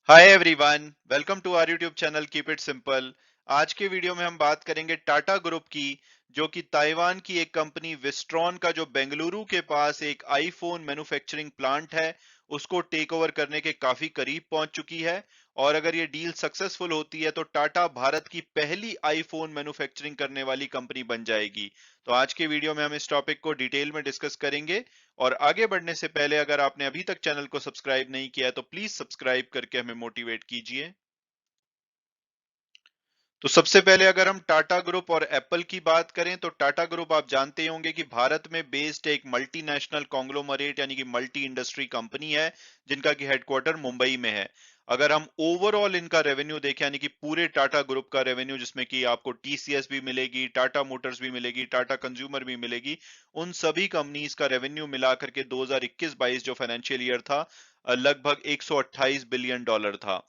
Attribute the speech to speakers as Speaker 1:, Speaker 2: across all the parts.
Speaker 1: Hi everyone, welcome to our YouTube channel keep it simple. आज के video में हम बात करेंगे टाटा ग्रुप की, जो कि ताइवान की एक कंपनी विस्ट्रॉन का जो बेंगलुरु के पास एक आईफोन मैन्युफैक्चरिंग प्लांट है, उसको टेक ओवर करने के काफी करीब पहुंच चुकी है। और अगर ये डील सक्सेसफुल होती है तो टाटा भारत की पहली आईफोन मैन्युफैक्चरिंग करने वाली कंपनी बन जाएगी। तो आज के वीडियो में हम इस टॉपिक को डिटेल में डिस्कस करेंगे। और आगे बढ़ने से पहले अगर आपने अभी तक चैनल को सब्सक्राइब नहीं किया है तो प्लीज सब्सक्राइब करके हमें मोटिवेट कीजिए। तो सबसे पहले अगर हम टाटा ग्रुप और एप्पल की बात करें तो टाटा ग्रुप आप जानते ही होंगे कि भारत में बेस्ड एक मल्टीनेशनल कॉन्ग्लोमरेट यानी कि मल्टी इंडस्ट्री कंपनी है, जिनका की हेडक्वार्टर मुंबई में है। अगर हम ओवरऑल इनका रेवेन्यू देखें यानी कि पूरे टाटा ग्रुप का रेवेन्यू, जिसमें कि आपको टीसीएस भी मिलेगी, टाटा मोटर्स भी मिलेगी, टाटा कंज्यूमर भी मिलेगी, उन सभी कंपनीज का रेवेन्यू मिला करके 2021-22 जो फाइनेंशियल ईयर था, लगभग 128 बिलियन डॉलर था।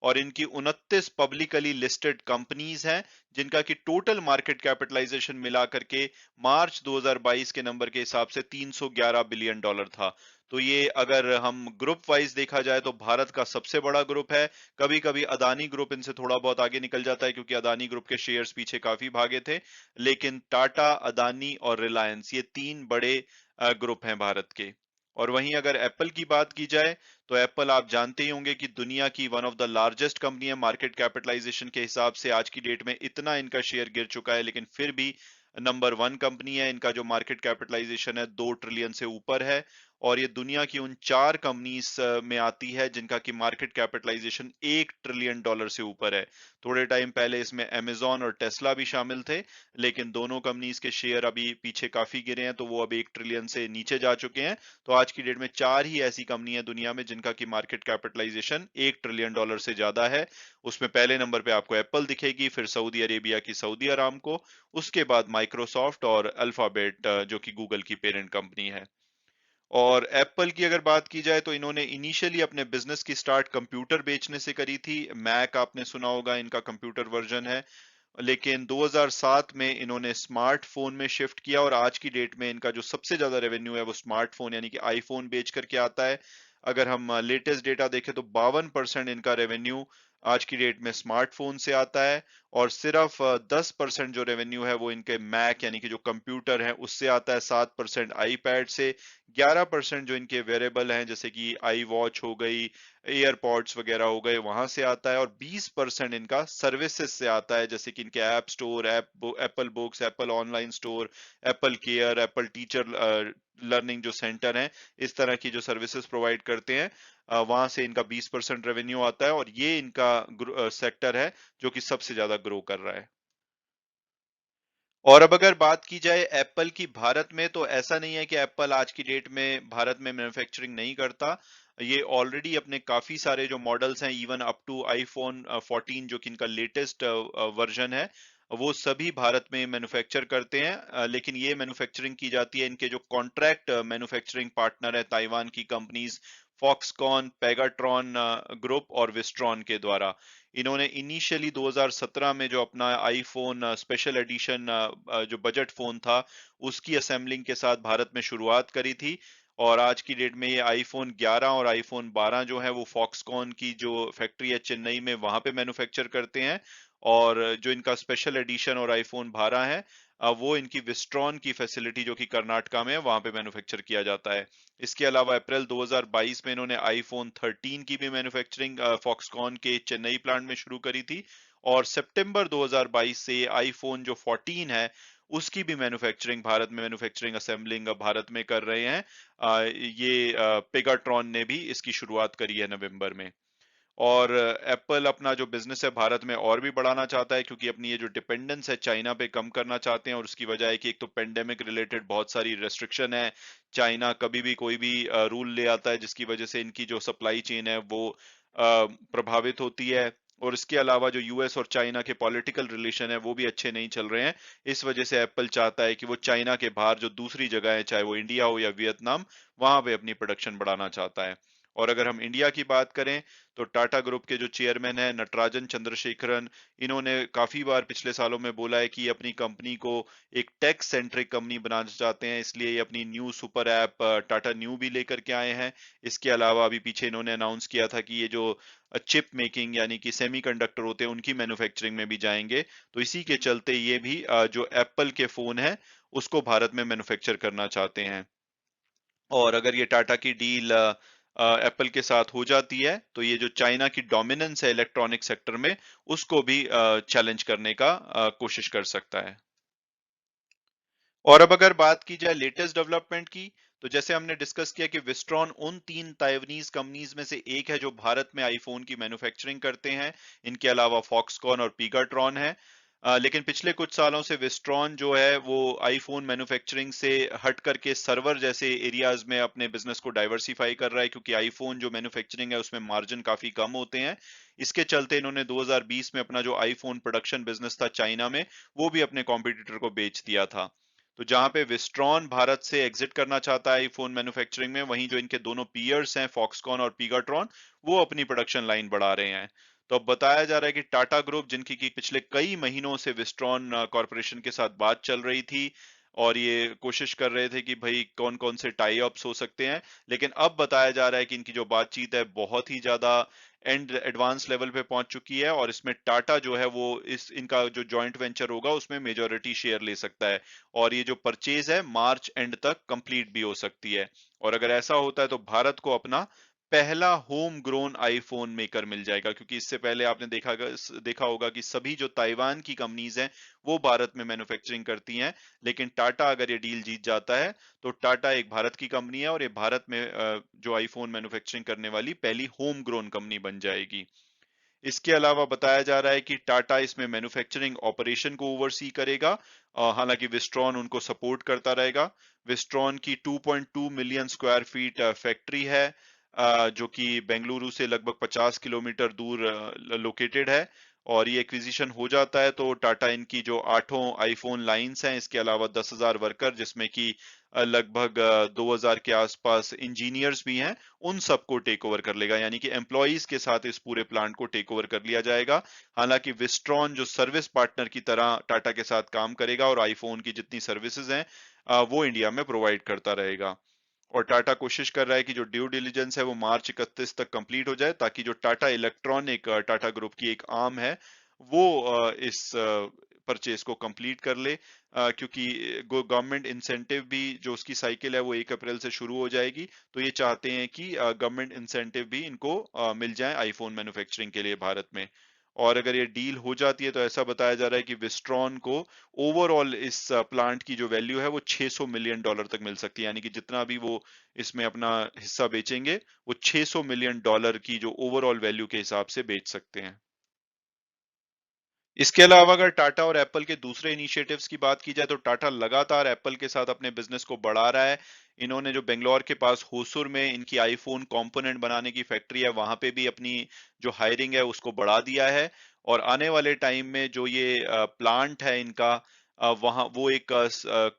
Speaker 1: और इनकी 29 पब्लिकली लिस्टेड कंपनीज हैं, जिनका कि टोटल मार्केट कैपिटलाइजेशन मिला करके मार्च 2022 के नंबर के हिसाब से 311 बिलियन डॉलर था। तो ये अगर हम ग्रुप वाइज देखा जाए तो भारत का सबसे बड़ा ग्रुप है। कभी कभी अदानी ग्रुप इनसे थोड़ा बहुत आगे निकल जाता है, क्योंकि अदानी ग्रुप के शेयर्स पीछे काफी भागे थे। लेकिन टाटा, अदानी और रिलायंस, ये तीन बड़े ग्रुप हैं भारत के। और वहीं अगर एप्पल की बात की जाए तो एप्पल आप जानते ही होंगे कि दुनिया की one of the largest company है। मार्केट कैपिटलाइजेशन के हिसाब से आज की डेट में इतना इनका शेयर गिर चुका है, लेकिन फिर भी नंबर वन कंपनी है। इनका जो मार्केट कैपिटलाइजेशन है 2 ट्रिलियन से ऊपर है। और ये दुनिया की उन चार कंपनीज में आती है जिनका की मार्केट कैपिटलाइजेशन 1 ट्रिलियन डॉलर से ऊपर है। थोड़े टाइम पहले इसमें अमेजॉन और टेस्ला भी शामिल थे, लेकिन दोनों कंपनीज के शेयर अभी पीछे काफी गिरे हैं, तो वो अब 1 ट्रिलियन से नीचे जा चुके हैं। तो आज की डेट में चार ही ऐसी कंपनी है दुनिया में जिनका की मार्केट कैपिटलाइजेशन 1 ट्रिलियन डॉलर से ज्यादा है। उसमें पहले नंबर पे आपको एप्पल दिखेगी, फिर सऊदी अरेबिया की सऊदी अरामको, उसके बाद माइक्रोसॉफ्ट और अल्फाबेट, जो कि गूगल की पेरेंट कंपनी है। और एप्पल की अगर बात की जाए तो इन्होंने इनिशियली अपने बिजनेस की स्टार्ट कंप्यूटर बेचने से करी थी। मैक आपने सुना होगा, इनका कंप्यूटर वर्जन है। लेकिन 2007 में इन्होंने स्मार्टफोन में शिफ्ट किया, और आज की डेट में इनका जो सबसे ज्यादा रेवेन्यू है वो स्मार्टफोन यानी कि आईफोन बेच करके आता है। अगर हम लेटेस्ट डेटा देखें तो 52% इनका रेवेन्यू आज की डेट में स्मार्टफोन से आता है। और सिर्फ 10% जो रेवेन्यू है वो इनके मैक यानी कि जो कंप्यूटर है उससे आता है, 7% आईपैड से, 11% जो इनके वेरेबल हैं जैसे कि आई वॉच हो गई, एयरपॉड्स वगैरह हो गए, वहां से आता है। और 20% इनका सर्विसेज से आता है, जैसे कि इनके app store, Apple books, Apple online store, Apple care, Apple teacher learning जो सेंटर हैं, इस तरह की जो सर्विसेज प्रोवाइड करते हैं, वहां से इनका 20% रेवेन्यू आता है। और ये इनका सेक्टर है जो कि सबसे ज्यादा ग्रो कर रहा है। और अब अगर बात की जाए एप्पल की भारत में, तो ऐसा नहीं है कि एप्पल आज की डेट में भारत में मैन्युफैक्चरिंग नहीं करता। ये ऑलरेडी अपने काफी सारे जो मॉडल्स हैं, इवन अप टू आईफोन 14 जो कि इनका लेटेस्ट वर्जन है, वो सभी भारत में मैन्युफैक्चर करते हैं। लेकिन ये मैन्युफैक्चरिंग की जाती है इनके जो कॉन्ट्रैक्ट मैन्युफैक्चरिंग पार्टनर है ताइवान की कंपनीज फॉक्सकॉन, पेगाट्रॉन ग्रुप और विस्ट्रॉन के द्वारा। इन्होंने इनिशियली 2017 में जो अपना आईफोन स्पेशल एडिशन जो बजट फोन था, उसकी असेंबलिंग के साथ भारत में शुरुआत करी थी। और आज की डेट में ये आईफोन 11 और आईफोन 12 जो है वो फॉक्सकॉन की जो फैक्ट्री है चेन्नई में, वहां पे मैन्युफैक्चर करते हैं। और जो इनका स्पेशल एडिशन और आईफोन 12 है, वो इनकी विस्ट्रॉन की फैसिलिटी जो कि कर्नाटका में है, वहां पे मैन्युफैक्चर किया जाता है। इसके अलावा अप्रैल 2022 में इन्होंने आईफोन 13 की भी मैन्युफैक्चरिंग फॉक्सकॉन के चेन्नई प्लांट में शुरू करी थी। और सितंबर 2022 से आईफोन जो 14 है, उसकी भी मैन्युफैक्चरिंग भारत में, मैन्युफैक्चरिंग असेंबलिंग भारत में कर रहे हैं। ये पेगाट्रॉन ने भी इसकी शुरुआत करी है नवंबर में। और एप्पल अपना जो बिजनेस है भारत में और भी बढ़ाना चाहता है, क्योंकि अपनी ये जो डिपेंडेंस है चाइना पे कम करना चाहते हैं। और उसकी वजह है कि एक तो पेंडेमिक रिलेटेड बहुत सारी रेस्ट्रिक्शन है। चाइना कभी भी कोई भी रूल ले आता है, जिसकी वजह से इनकी जो सप्लाई चेन है वो प्रभावित होती है। और इसके अलावा जो यूएस और चाइना के पॉलिटिकल रिलेशन है वो भी अच्छे नहीं चल रहे हैं। इस वजह से एप्पल चाहता है कि वो चाइना के बाहर जो दूसरी जगह है, चाहे वो इंडिया हो या वियतनाम, वहां पे अपनी प्रोडक्शन बढ़ाना चाहता है। और अगर हम इंडिया की बात करें तो टाटा ग्रुप के जो चेयरमैन है नटराजन चंद्रशेखरन, इन्होंने काफी बार पिछले सालों में बोला है कि ये अपनी कंपनी को एक टेक सेंट्रिक कंपनी बनाना चाहते हैं, इसलिए ये अपनी new super app Tata new भी लेकर के आए हैं। इसके अलावा अभी पीछे इन्होंने अनाउंस किया था कि ये जो चिप मेकिंग यानी कि सेमीकंडक्टर होते हैं उनकी मैन्युफैक्चरिंग में भी जाएंगे। तो इसी के चलते ये भी जो एप्पल के फोन है उसको भारत में मैन्युफैक्चर करना चाहते हैं। और अगर ये टाटा की डील एप्पल के साथ हो जाती है तो ये जो चाइना की डोमिनेंस है इलेक्ट्रॉनिक सेक्टर में उसको भी चैलेंज करने का कोशिश कर सकता है। और अब अगर बात की जाए लेटेस्ट डेवलपमेंट की, तो जैसे हमने डिस्कस किया कि विस्ट्रॉन उन 3 ताइवानीज कंपनीज में से एक है जो भारत में आईफोन की मैन्युफैक्चरिंग करते हैं। इनके अलावा फॉक्सकॉन और पीगाट्रॉन है। लेकिन पिछले कुछ सालों से विस्ट्रॉन जो है वो आईफोन मैन्युफैक्चरिंग से हट करके सर्वर जैसे एरियाज में अपने बिजनेस को डाइवर्सिफाई कर रहा है, क्योंकि आईफोन जो मैन्युफैक्चरिंग है उसमें मार्जिन काफी कम होते हैं। इसके चलते इन्होंने 2020 में अपना जो आईफोन प्रोडक्शन बिजनेस था चाइना में, वो भी अपने कॉम्पिटिटर को बेच दिया था। तो जहां पे विस्ट्रॉन भारत से एग्जिट करना चाहता है आईफोन मैन्युफैक्चरिंग में, वहीं जो इनके दोनों पीयर्स हैं फॉक्सकॉन और पीगाट्रॉन, वो अपनी प्रोडक्शन लाइन बढ़ा रहे हैं। तो अब बताया जा रहा है कि टाटा ग्रुप, जिनकी की पिछले कई महीनों से विस्ट्रॉन कॉरपोरेशन के साथ बात चल रही थी और ये कोशिश कर रहे थे कि भाई कौन कौन से टाई अप्स हो सकते हैं, लेकिन अब बताया जा रहा है कि इनकी जो बातचीत है बहुत ही ज्यादा एंड एडवांस लेवल पे पहुंच चुकी है और इसमें टाटा जो है वो इस इनका जो जॉइंट वेंचर होगा उसमें मेजोरिटी शेयर ले सकता है। और ये जो परचेज है मार्च एंड तक कंप्लीट भी हो सकती है। और अगर ऐसा होता है तो भारत को अपना पहला होम ग्रोन आईफोन मेकर मिल जाएगा, क्योंकि इससे पहले आपने देखा होगा कि सभी जो ताइवान की कंपनीज हैं वो भारत में मैन्युफैक्चरिंग करती हैं। लेकिन टाटा अगर ये डील जीत जाता है तो टाटा एक भारत की कंपनी है और ये भारत में जो आईफोन मैन्युफैक्चरिंग करने वाली पहली होम ग्रोन कंपनी बन जाएगी। इसके अलावा बताया जा रहा है कि टाटा इसमें मैन्युफैक्चरिंग ऑपरेशन को ओवरसी करेगा। हालांकि विस्ट्रॉन उनको सपोर्ट करता रहेगा। विस्ट्रॉन की 2.2 मिलियन स्क्वायर फीट फैक्ट्री है, जो कि बेंगलुरु से लगभग 50 किलोमीटर दूर लोकेटेड है। और ये एक्विजिशन हो जाता है तो टाटा इनकी जो 8 आईफोन लाइंस हैं, इसके अलावा 10,000 वर्कर, जिसमें कि लगभग 2,000 के आसपास इंजीनियर्स भी हैं, उन सबको टेक ओवर कर लेगा। यानी कि एम्प्लॉइज के साथ इस पूरे प्लांट को टेक ओवर कर लिया जाएगा। हालांकि विस्ट्रॉन जो सर्विस पार्टनर की तरह टाटा के साथ काम करेगा और आईफोन की जितनी सर्विसेज हैं वो इंडिया में प्रोवाइड करता रहेगा। और टाटा कोशिश कर रहा है कि जो ड्यू डिलिजेंस है वो मार्च 31 तक कंप्लीट हो जाए, ताकि जो टाटा इलेक्ट्रॉनिक टाटा ग्रुप की एक आर्म है वो इस परचेज को कंप्लीट कर ले, क्योंकि गवर्नमेंट इंसेंटिव भी जो उसकी साइकिल है वो 1 अप्रैल से शुरू हो जाएगी। तो ये चाहते हैं कि गवर्नमेंट इंसेंटिव भी इनको मिल जाए आईफोन मैन्युफैक्चरिंग के लिए भारत में। और अगर ये डील हो जाती है तो ऐसा बताया जा रहा है कि विस्ट्रॉन को ओवरऑल इस प्लांट की जो वैल्यू है वो $600 मिलियन तक मिल सकती है। यानी कि जितना भी वो इसमें अपना हिस्सा बेचेंगे वो $600 मिलियन की जो ओवरऑल वैल्यू के हिसाब से बेच सकते हैं। इसके अलावा अगर टाटा और एप्पल के दूसरे इनिशिएटिव्स की बात की जाए तो टाटा लगातार एप्पल के साथ अपने बिजनेस को बढ़ा रहा है। इन्होंने जो बेंगलोर के पास होसुर में इनकी आईफोन कंपोनेंट बनाने की फैक्ट्री है वहां पे भी अपनी जो हायरिंग है उसको बढ़ा दिया है। और आने वाले टाइम में जो ये प्लांट है इनका, वहां वो एक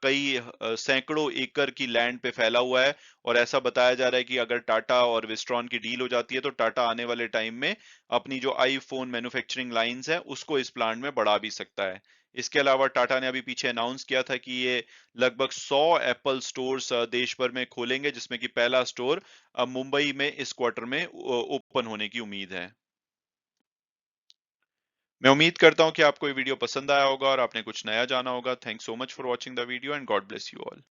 Speaker 1: कई सैकड़ों एकड़ की लैंड पे फैला हुआ है। और ऐसा बताया जा रहा है कि अगर टाटा और विस्ट्रॉन की डील हो जाती है तो टाटा आने वाले टाइम में अपनी जो आईफोन मैन्युफैक्चरिंग लाइंस है उसको इस प्लांट में बढ़ा भी सकता है। इसके अलावा टाटा ने अभी पीछे अनाउंस किया था कि ये लगभग 100 एप्पल स्टोर्स देश भर में खोलेंगे, जिसमें कि पहला स्टोर मुंबई में इस क्वार्टर में ओपन होने की उम्मीद है। मैं उम्मीद करता हूं कि आपको ये वीडियो पसंद आया होगा और आपने कुछ नया जाना होगा। Thanks so much for watching the video and God bless you all.